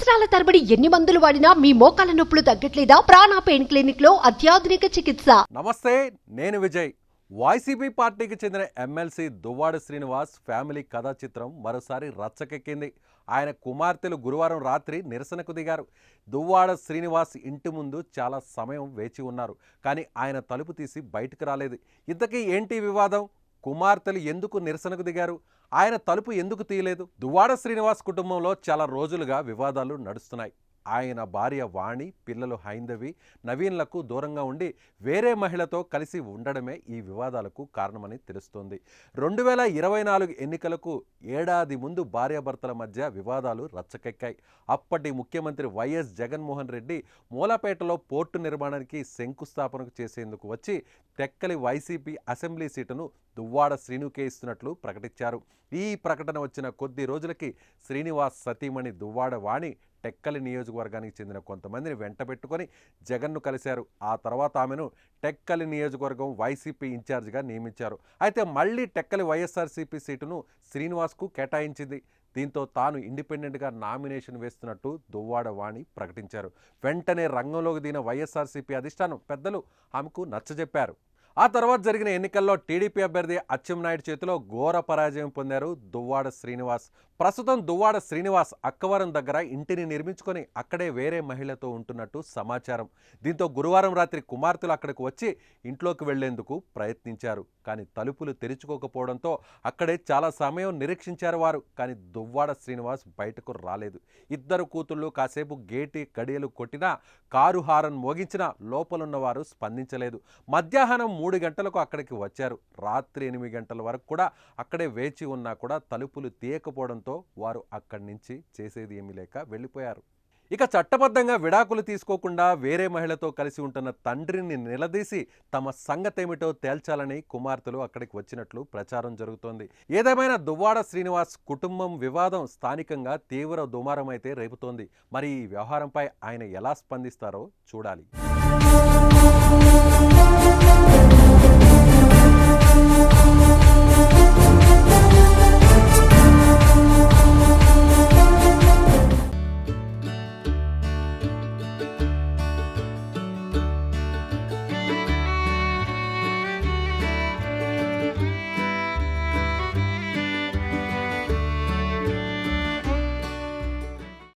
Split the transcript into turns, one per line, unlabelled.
సంవత్సరాల తరబడి ఎన్ని మందులు వాడినా మీ మోకాల నొప్పులు తగ్గట్లేదా? ప్రాణ పెయిన్ క్లినిక్ లో అత్యాధునిక చికిత్స.
నమస్తే, నేను విజయ్. వైసీపీ పార్టీకి చెందిన ఎమ్మెల్సీ దువ్వాడ శ్రీనివాస్ ఫ్యామిలీ కథా చిత్రం మరోసారి రచ్చకెక్కింది. ఆయన కుమార్తెలు గురువారం రాత్రి నిరసనకు దిగారు. దువ్వాడ శ్రీనివాస్ ఇంటి ముందు చాలా సమయం వేచి ఉన్నారు, కానీ ఆయన తలుపు తీసి బయటకు రాలేదు. ఇంతకీ ఏంటి వివాదం? కుమార్తెలు ఎందుకు నిరసనకు దిగారు? ఆయన తలుపు ఎందుకు తీయలేదు? దువ్వాడ శ్రీనివాస్ కుటుంబంలో చాలా రోజులుగా వివాదాలు నడుస్తున్నాయి. ఆయన భార్య వాణి, పిల్లలు హైందవి, నవీన్లకు దూరంగా ఉండి వేరే మహిళతో కలిసి ఉండడమే ఈ వివాదాలకు కారణమని తెలుస్తోంది. 2024 ఎన్నికలకు ఏడాది ముందు భార్యాభర్తల మధ్య వివాదాలు రచ్చకెక్కాయి. అప్పటి ముఖ్యమంత్రి వైఎస్ జగన్మోహన్ రెడ్డి మూలపేటలో పోర్టు నిర్మాణానికి శంకుస్థాపనకు చేసేందుకు వచ్చి టెక్కలి వైసీపీ అసెంబ్లీ సీటును దువ్వాడ శ్రీనుకే ఇస్తున్నట్లు ప్రకటించారు. ఈ ప్రకటన వచ్చిన కొద్ది రోజులకి శ్రీనివాస్ సతీమణి దువ్వాడ వాణి టెక్కలి నియోజకవర్గానికి చెందిన కొంతమందిని వెంటబెట్టుకొని జగన్ను కలిశారు. ఆ తర్వాత ఆమెను టెక్కలి నియోజకవర్గం వైసీపీ ఇన్ఛార్జిగా నియమించారు. అయితే మళ్ళీ టెక్కలి వైఎస్ఆర్సీపీ సీటును శ్రీనివాస్కు కేటాయించింది. దీంతో తాను ఇండిపెండెంట్గా నామినేషన్ వేస్తున్నట్టు దువ్వాడ వాణి ప్రకటించారు. వెంటనే రంగంలోకి దిగిన వైఎస్ఆర్సీపీ అధిష్టానం పెద్దలు ఆమెకు నచ్చజెప్పారు. ఆ తర్వాత జరిగిన ఎన్నికల్లో టీడీపీ అభ్యర్థి అచ్చెన్నాయుడు చేతిలో ఘోర పరాజయం పొందారు దువ్వాడ శ్రీనివాస్. ప్రస్తుతం దువ్వాడ శ్రీనివాస్ అక్కవరం దగ్గర ఇంటిని నిర్మించుకొని అక్కడే వేరే మహిళతో ఉంటున్నట్టు సమాచారం. దీంతో గురువారం రాత్రి కుమార్తెలు అక్కడికి వచ్చి ఇంట్లోకి వెళ్లేందుకు ప్రయత్నించారు, కానీ తలుపులు తెరుచుకోకపోవడంతో అక్కడే చాలా సమయం నిరీక్షించారు వారు. కానీ దువ్వాడ శ్రీనివాస్ బయటకు రాలేదు. ఇద్దరు కూతుళ్ళు కాసేపు గేటి గడియలు కొట్టినా, కారు హారన్ మోగించినా లోపలున్న వారు స్పందించలేదు. మధ్యాహ్నం 3 గంటలకు అక్కడికి వచ్చారు. రాత్రి 8 గంటల వరకు కూడా అక్కడే వేచి ఉన్నా కూడా తలుపులు తీయకపోవడంతో వారు అక్కడి నుంచి చేసేది ఏమీ లేక వెళ్ళిపోయారు. ఇక చట్టబద్ధంగా విడాకులు తీసుకోకుండా వేరే మహిళతో కలిసి ఉంటున్న తండ్రిని నిలదీసి తమ సంగతేమిటో తేల్చాలని కుమార్తెలు అక్కడికి వచ్చినట్లు ప్రచారం జరుగుతోంది. ఏదేమైనా దువ్వాడ శ్రీనివాస్ కుటుంబం వివాదం స్థానికంగా తీవ్ర దుమారం అయితే రేపుతోంది. మరి ఈ వ్యవహారంపై ఆయన ఎలా స్పందిస్తారో చూడాలి.